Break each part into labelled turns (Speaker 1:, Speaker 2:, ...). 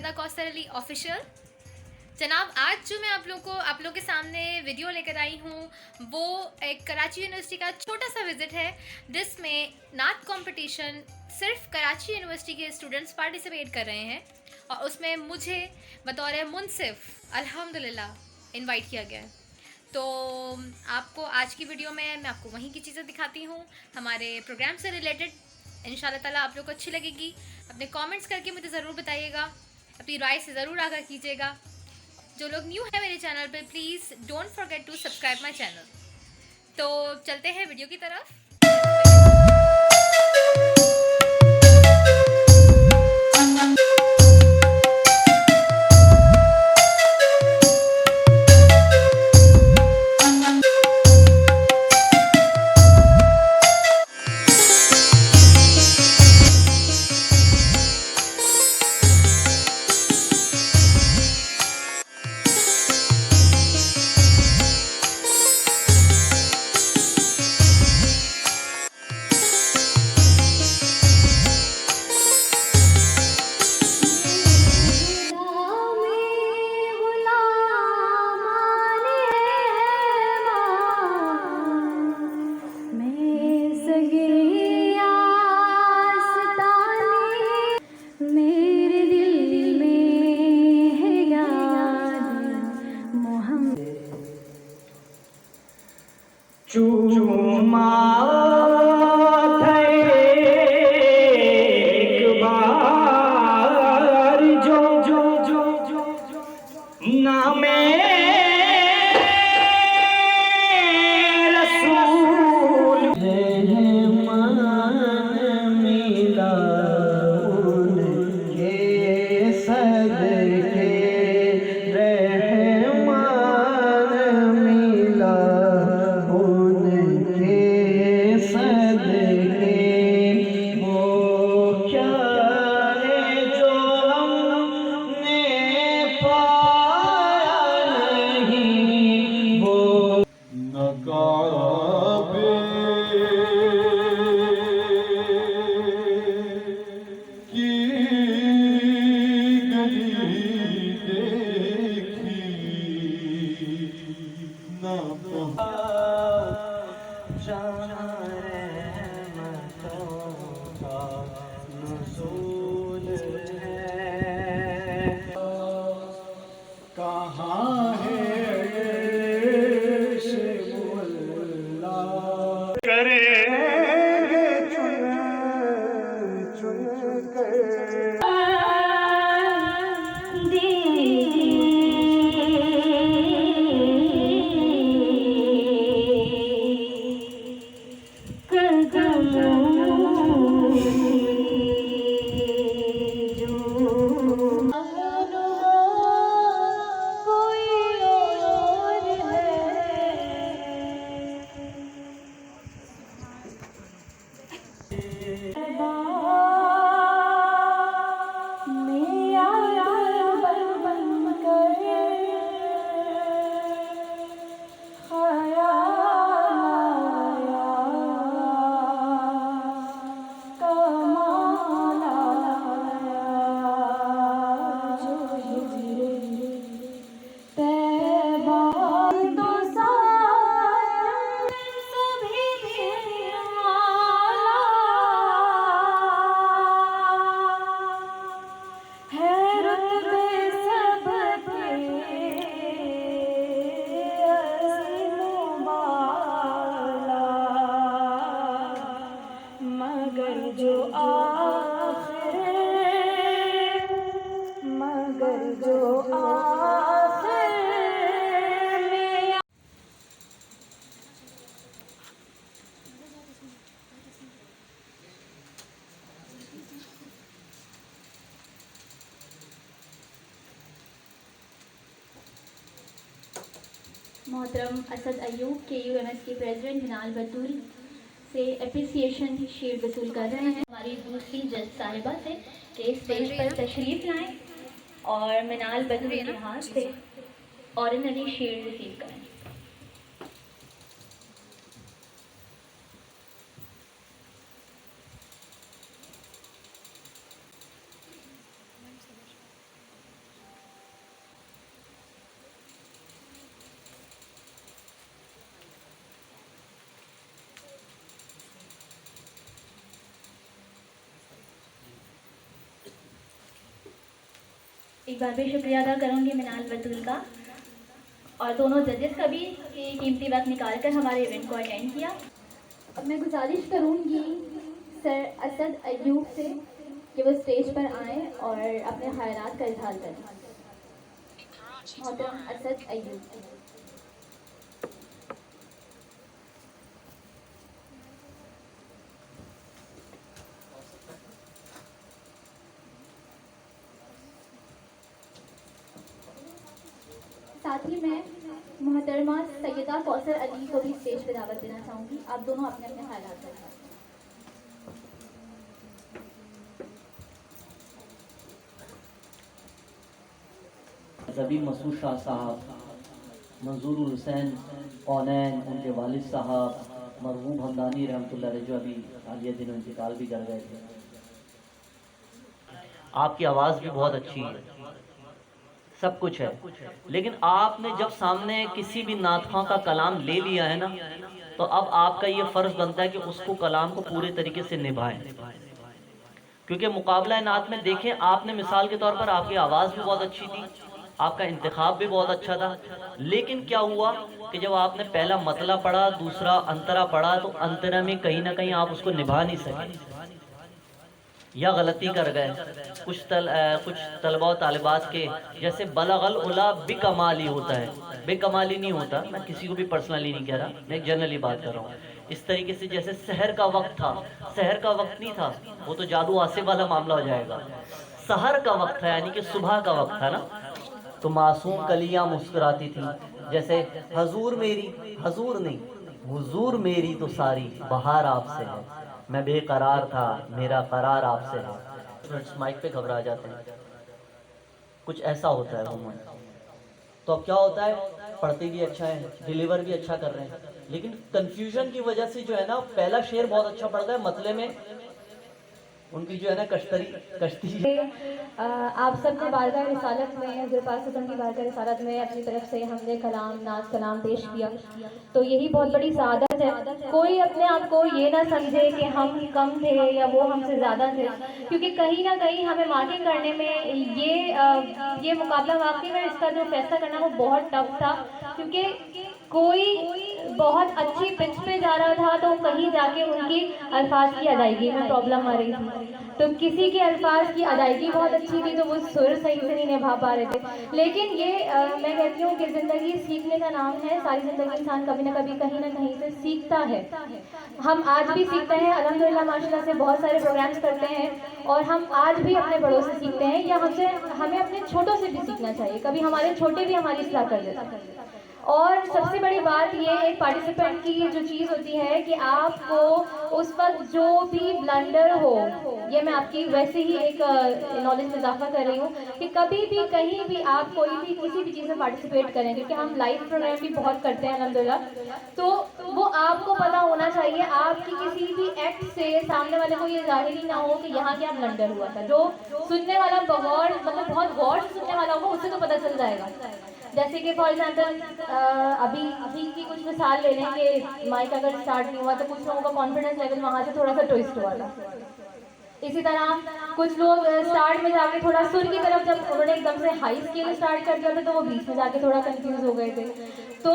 Speaker 1: ज़्यादा कौसर अली ऑफिशियल। जनाब, आज जो मैं आप लोगों के सामने वीडियो लेकर आई हूँ वो एक कराची यूनिवर्सिटी का छोटा सा विज़िट है, जिसमें नात कंपटीशन सिर्फ कराची यूनिवर्सिटी के स्टूडेंट्स पार्टिसिपेट कर रहे हैं और उसमें मुझे बतौर मुनसिफ अल्हम्दुलिल्लाह इनवाइट किया गया है। तो आपको आज की वीडियो में मैं आपको वहीं की चीज़ें दिखाती हूँ, हमारे प्रोग्राम से रिलेटेड। इंशाल्लाह ताला आप लोग को अच्छी लगेगी। अपने कमेंट्स करके मुझे ज़रूर बताइएगा, अपनी राय से ज़रूर आगाह कीजिएगा। जो लोग न्यू है मेरे चैनल पे, please don't forget to subscribe my channel. तो चलते हैं वीडियो की तरफ।
Speaker 2: चूमा एक बार जो नामे रसूल मन मिला उनके सदके रहमान मिला उनके सदके। वो क्या है जो हमने पाया नहीं, वो नकाबे की गली देखी न नुज़ूल है। कहाँ है शेमुल्ला करेंगे चुन चुन कर।
Speaker 3: मोहतरम असद अयूब KUMS के प्रेसिडेंट मिनाल बतूल से एप्रिसिएशन शील्ड वसूल कर रहे हैं। हमारी दूसरी जज साहिबा से कि स्टेज पर तशरीफ़ लाएं और मिनाल बतूल के हाथ से ऑर्डिनरी शील्ड रिसीव करें। एक बार फिर शुक्रिया अदा करूँगी मिनाल बतूल का और दोनों जजेस का भी कि कीमती वक्त निकाल कर हमारे इवेंट को अटेंड किया। अब मैं गुजारिश करूँगी सर असद अयूब से कि वो स्टेज पर आएँ और अपने ख्यालात का इजहार करें। मोहतरम असद अयूब। साथ ही मैं मोहतरमा सैयदा कौसर अली को भी स्टेज पर दावत देना चाहूँगी। आप दोनों अपने अपने हालात बताएं।
Speaker 4: ज़बी मसूद शाह साहब, मंजूर हुसैन कौनैन, उनके वालिद साहब, मरहूम हमदानी रहमतुल्लाह अलैह जो अभी हालिया दिनों इंतकाल भी कर गए थे। आपकी आवाज़ भी बहुत अच्छी है, सब कुछ है, लेकिन आपने जब सामने किसी भी नातख़्वां का कलाम ले लिया है ना, तो अब आपका ये फ़र्ज़ बनता है कि उसको कलाम को पूरे तरीके से निभाएं। क्योंकि मुकाबला नात में देखें, आपने मिसाल के तौर पर आपकी आवाज़ भी बहुत अच्छी थी, आपका इंतखाब भी बहुत अच्छा था, लेकिन क्या हुआ कि जब आपने पहला मतला पढ़ा, दूसरा अंतरा पढ़ा, तो अंतरा में कहीं ना कहीं आप उसको निभा नहीं सके या गलती कर गए। कुछ तलबा और तालिबात के जैसे बलगल उला बेकमाली होता है, बेकमाली नहीं होता, मैं किसी को भी पर्सनली नहीं कह रहा, मैं एक जनरली बात कर रहा हूँ। इस तरीके से जैसे सहर का वक्त था, सहर का वक्त नहीं था, वो तो जादू आसिफ वाला मामला हो जाएगा। सहर का वक्त था, यानी कि सुबह का वक्त था ना, तो मासूम कलियां मुस्कुराती थी, जैसे हजूर मेरी, हजूर नहीं, हुजूर मेरी तो सारी बहार आपसे है, मैं बेकरार था मेरा करार आपसे है। माइक पे घबरा जाते हैं, कुछ ऐसा होता है वो। तो अब क्या होता है, पढ़ते भी अच्छा है, डिलीवर भी अच्छा कर रहे हैं, लेकिन कंफ्यूजन की वजह से जो है ना, पहला शेर बहुत अच्छा पढ़ता है, मतले में उनकी जो है ना कश्ती।
Speaker 3: आप सब ने बारगाह रिसालत में, हज़रत पाक की बारगाह रिसालत में अपनी तरफ से हमने कलाम नाज कलाम पेश किया, तो यही बहुत बड़ी सआदत है। कोई अपने आप को ये ना समझे कि हम कम थे या वो हमसे ज़्यादा थे, क्योंकि कहीं ना कहीं हमें मार्किंग करने में ये मुकाबला वाकई में इसका जो फैसला करना वो बहुत टफ था, क्योंकि कोई बहुत अच्छी पिच पे जा रहा था तो कहीं जाके उनकी अल्फाज की अदायगी में प्रॉब्लम आ रही थी, तो किसी के अल्फाज की अदायगी बहुत अच्छी थी तो वो सुर सही से नहीं निभा पा रहे थे। लेकिन ये मैं कहती हूँ कि ज़िंदगी सीखने का नाम है, सारी ज़िंदगी इंसान कभी ना कभी कहीं ना कहीं से सीखता है। हम आज भी सीखते हैं, अल्हम्दुलिल्लाह माशाल्लाह से बहुत सारे प्रोग्राम्स करते हैं और हम आज भी अपने बड़ों से सीखते हैं, या हमें अपने छोटों से भी सीखना चाहिए, कभी हमारे छोटे भी हमारी इस्लाह कर देते हैं। और सबसे बड़ी बात ये एक पार्टिसिपेंट की जो चीज़ होती है कि आपको उस वक्त जो भी ब्लंडर हो, ये मैं आपकी वैसे ही एक नॉलेज में इजाफा कर रही हूँ कि कभी भी कहीं भी आप कोई भी किसी भी चीज़ में पार्टिसिपेट करें, क्योंकि हम लाइव प्रोग्राम भी बहुत करते हैं अल्हम्दुलिल्लाह, तो वो आपको पता होना चाहिए, आपकी किसी भी एक्ट से सामने वाले को ये जाहिर ही ना हो कि यहाँ क्या ब्लंडर हुआ था। जो सुनने वाला बगौर मतलब बहुत गौर से सुनने वाला होगा उससे तो पता चल जाएगा। जैसे कि फॉर एग्जांपल अभी की कुछ मिसाल ले लें कि माइक अगर स्टार्ट नहीं हुआ तो कुछ लोगों का कॉन्फिडेंस लेवल वहाँ से थोड़ा सा ट्विस्ट हुआ था। इसी तरह कुछ लोग स्टार्ट में जाके थोड़ा सुर की तरफ जब उन्होंने एकदम से हाई स्केल स्टार्ट कर दिया था तो वो बीच में जाके थोड़ा कंफ्यूज हो गए थे। तो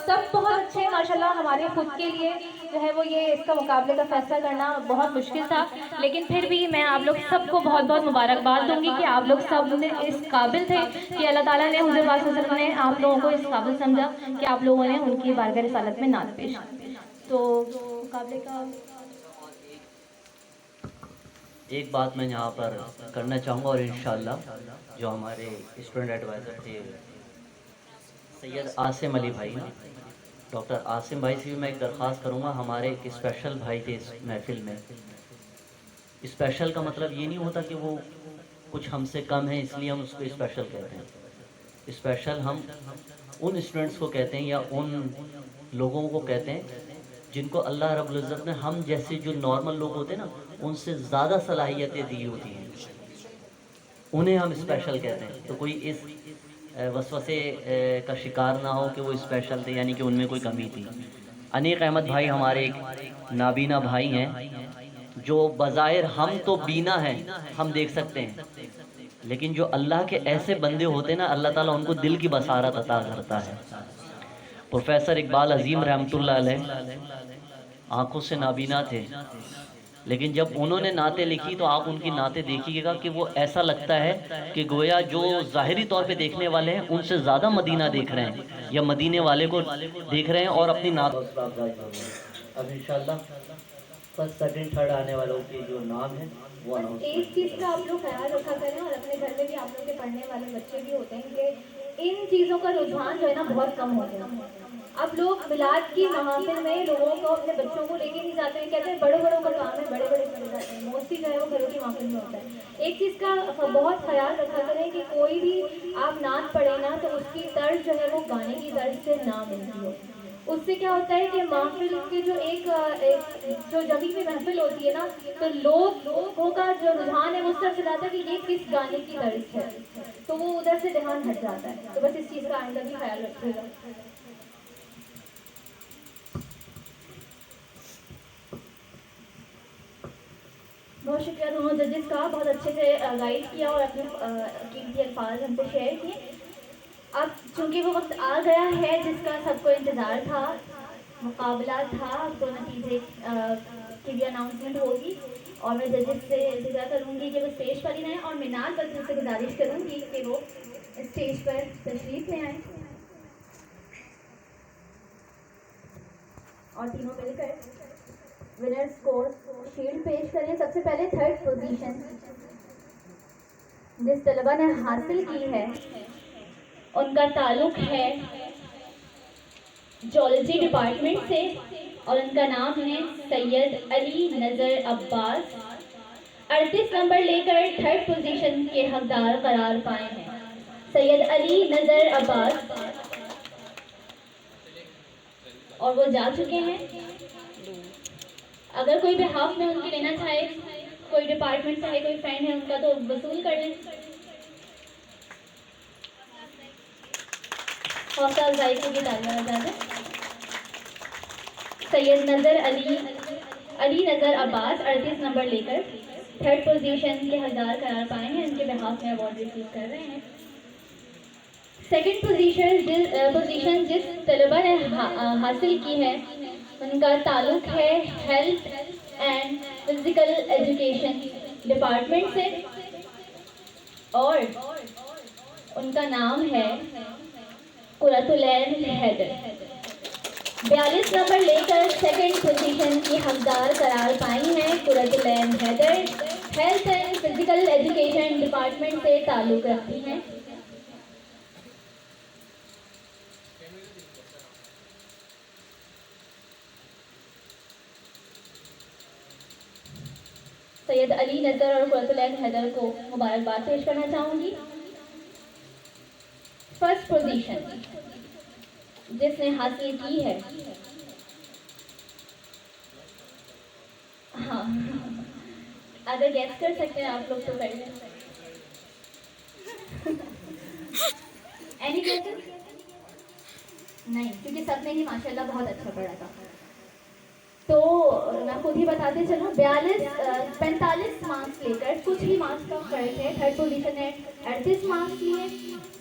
Speaker 3: सब बहुत अच्छे माशाल्लाह, हमारे खुद के लिए जो है वो ये इसका मुकाबले का फैसला करना बहुत मुश्किल था, लेकिन फिर भी मैं आप लोग सबको बहुत बहुत मुबारकबाद दूंगी कि आप लोग सब इस काबिल थे कि अल्लाह ताला ने हुज़ूर पाक सल्लल्लाहु अलैहि वसल्लम ने आप लोगों को इस काबिल समझा कि आप लोगों ने उनकी बारगाह रिसालत में नात पेश की। तो मुकाबले का
Speaker 4: एक बात मैं यहाँ पर करना चाहूँगा, और इंशाल्लाह जो हमारे स्टूडेंट एडवाइज़र थे सैयद आसिम अली भाई, डॉक्टर आसिम भाई से भी मैं एक दरख्वास्त करूँगा, हमारे एक स्पेशल भाई थे इस महफिल में। स्पेशल का मतलब ये नहीं होता कि वो कुछ हमसे कम है इसलिए हम उसको स्पेशल कहते हैं। स्पेशल हम उन स्टूडेंट्स को कहते हैं या उन लोगों को कहते हैं जिनको अल्लाह रब्बुल इज़्ज़त ने हम जैसे जो नॉर्मल लोग होते हैं ना, उनसे ज़्यादा सलाहियतें दी होती हैं, उन्हें हम स्पेशल कहते हैं। तो कोई इस वसवसे का शिकार ना हो कि वो स्पेशल थे, यानी कि उनमें कोई कमी थी। अनीक अहमद भाई हमारे एक नाबीना भाई हैं, जो बज़ाहिर हम तो बीना हैं, हम देख सकते हैं, लेकिन जो अल्लाह के ऐसे बंदे होते हैं ना, अल्लाह ताला उनको दिल की बसारत अता करता है। प्रोफेसर इकबाल अजीम रहमतुल्लाह अलैह आंखों से नाबीना थे, लेकिन जब उन्होंने नाते लिखी तो आप उनकी नाते देखिएगा कि वो ऐसा लगता है कि गोया जो ज़ाहिरी तौर पे देखने वाले हैं उनसे ज़्यादा मदीना देख रहे हैं या मदीने वाले को देख रहे हैं और अपनी नात। अब इंशाल्लाह फर्स्ट सेकंड थर्ड आने वालों के जो नाम है वो अनाउंस।
Speaker 3: एक चीज़ का आप लोग ख्याल रखा करें, और अपने घर में भी आप लोग के पढ़ने वाले बच्चे भी होते हैं कि इन चीज़ों का रुझान जो है ना बहुत कम हो गया। अब लोग मिलाद की महफिल में लोगों को, अपने बच्चों को लेके नहीं जाते हैं, कहते हैं बड़े बड़ों का काम है, बड़े बड़े चले जाते हैं। मोस्टली जो है वो घरों की महफिल में होता है। एक चीज़ का बहुत ख्याल रखा करें कि कोई भी आप नात पढ़े ना तो उसकी तर्ज जो है वो गाने की तर्ज से ना मिलती हो। उससे क्या होता है कि महफिल की जो एक जो जब भी महफिल होती है ना, तो लोगों का जो रुझान है वो उस तरफ से जाता है कि ये किस गाने की तर्ज है, तो वो उधर से ध्यान हट जाता है। तो बस इस चीज़ का आइंदा भी ख्याल रखिएगा। बहुत शुक्रिया दोनों जजेस का, बहुत अच्छे से गाइड किया और अपने कीमती अल्फाज हमसे शेयर किए। अब चूंकि वो वक्त आ गया है जिसका सबको इंतज़ार था, मुकाबला था, तो नतीजे की भी अनाउंसमेंट होगी और मैं जजेस से इंतज़ार करूँगी कि वो स्टेज पर ही रहें, और मीनाल बच्चों से गुजारिश करूँगी कि वो स्टेज पर तशरीफ़ ले आएँ और तीनों मिलकर विनर्स को शील्ड पेश करें। सबसे पहले थर्ड पोजीशन जिस तलबा ने हासिल की है उनका ताल्लुक है जोलॉजी डिपार्टमेंट से और उनका नाम है सैयद अली नज़र अब्बास। 38 नंबर लेकर थर्ड पोजीशन के हकदार करार पाए हैं सैयद अली नज़र अब्बास, और वो जा चुके हैं। अगर कोई भी हाफ में उनकी लेना चाहे, कोई डिपार्टमेंट से है, कोई फ्रेंड है उनका, तो वसूल कर लें। हौसला अफजाई को भी तालियां बजा दें। सैयद अली नज़र अब्बास 38 नंबर लेकर थर्ड पोजीशन के हकदार करार पाए हैं, उनके बिहाफ में अवार्ड रिसीव कर रहे हैं। सेकंड पोजीशन जिस तलबा ने हासिल की है उनका ताल्लुक है health and physical education department से और उनका नाम है कुरतुलैन हैदर। 42 नंबर लेकर सेकंड पोजीशन की हकदार करार पाई हैं Qurratulain Haider. Health and physical education department से ताल्लुक रखती हैं। सैयद अली नज़र और कुरतुलैन हैदर को मुबारकबाद पेश करना चाहूँगी। फर्स्ट पोजीशन जिसने हासिल की है, हाँ अगर गैस कर सकते हैं आप लोग तो कर लें। Any question? नहीं, क्योंकि सबने ही माशाल्लाह बहुत अच्छा पढ़ा था। तो मैं खुद ही बताते चलूँ, 45 मार्क्स लेकर कुछ ही मार्क्स का फर्क है। थर्ड पोजीशन ने 38 मार्क्स लिए,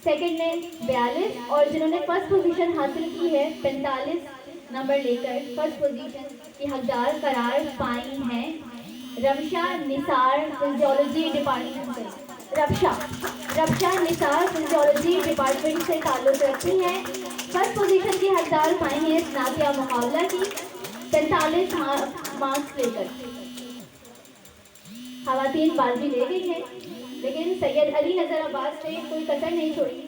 Speaker 3: सेकंड ने 42, और जिन्होंने फर्स्ट पोजीशन हासिल की है 45 नंबर लेकर फर्स्ट पोजीशन की हकदार करार पाई हैं रब्शा निसार फिजियोलॉजी डिपार्टमेंट से। रब्शा निसार फिजियोलॉजी डिपार्टमेंट से ताल्लुक़ रखती हैं। फर्स्ट पोजीशन की हकदार पाई हैं स्नातिया मुकाबला की 45 मार्क्स लेकर। खवातीन बाजी ले गई हैं, लेकिन सैयद अली नज़र अब्बास ने कोई कसर नहीं छोड़ी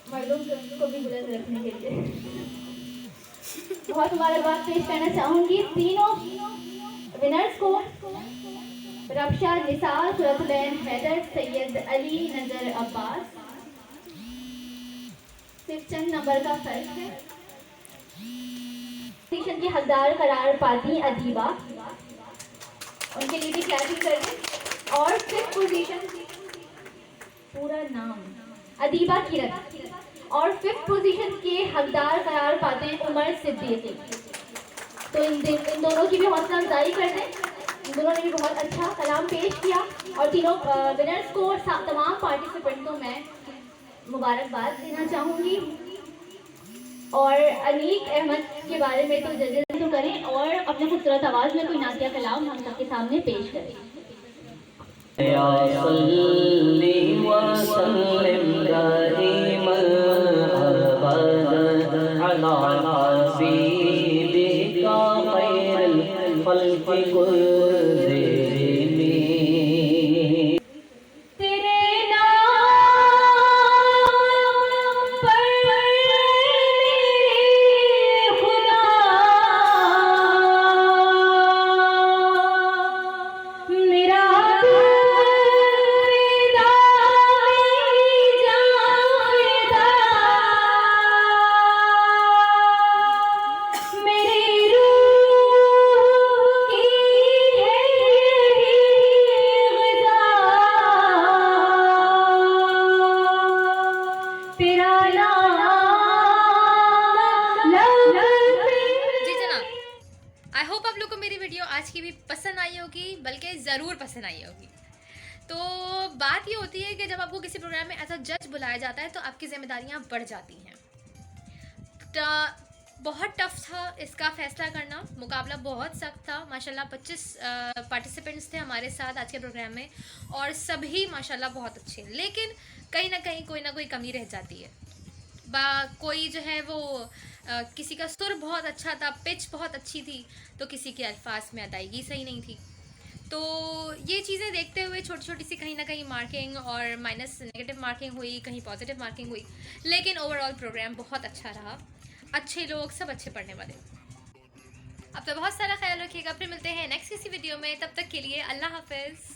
Speaker 3: मर्दों को भी बुलंद रखने के लिए। बहुत मुबारकबाद पेश करना चाहूँगी तीनों विनर्स को, रब्शा निसार, कुरतुलैन हैदर, सैयद अली नज़र अब्बास। सिर्फ चंद नंबर का फर्क है। पोजीशन की हकदार करार पाती अदीबा, उनके लिए भी क्लैपिंग कर दें। और फिफ्थ पोजीशन, पूरा नाम अदीबा किरण, और फिफ्थ पोजीशन के हकदार करार पाते हैं उमर सिद्दीकी। तो इन दोनों की भी हौसला अफजाई कर दें। उन्होंने भी बहुत अच्छा कलाम पेश किया और तीनों विनर्स को और तमाम पार्टिसिपेंट को मैं मुबारकबाद देना चाहूँगी। और अनीक अहमद के बारे में तो जजेस तो करें और अपने खूबसूरत आवाज़ में कोई नातिया कलाम हम सबके सामने पेश करें।
Speaker 4: या सल्ली व सल्लिम दाइमन अबदन अला हबीबिका खैरुल खल्क़ि कुल्लिहिम।
Speaker 1: आई होप आप लोग को मेरी वीडियो आज की भी पसंद आई होगी, बल्कि ज़रूर पसंद आई होगी। तो बात ये होती है कि जब आपको किसी प्रोग्राम में एज अ जज बुलाया जाता है तो आपकी जिम्मेदारियां बढ़ जाती हैं। बहुत टफ था इसका फैसला करना, मुकाबला बहुत सख्त था। माशाल्लाह 25 पार्टिसिपेंट्स थे हमारे साथ आज के प्रोग्राम में और सभी माशाल्लाह बहुत अच्छे, लेकिन कहीं ना कहीं कोई ना कोई कमी रह जाती है। कोई जो है वो किसी का सुर बहुत अच्छा था, पिच बहुत अच्छी थी, तो किसी के अल्फाज में अदायगी सही नहीं थी। तो ये चीज़ें देखते हुए छोटी छोटी सी कहीं ना कहीं मार्किंग और माइनस नेगेटिव मार्किंग हुई, कहीं पॉजिटिव मार्किंग हुई, लेकिन ओवरऑल प्रोग्राम बहुत अच्छा रहा। अच्छे लोग, सब अच्छे पढ़ने वाले। अब तो बहुत सारा ख्याल रखिएगा, फिर मिलते हैं नेक्स्ट किसी वीडियो में। तब तक के लिए अल्लाह हाफिज़।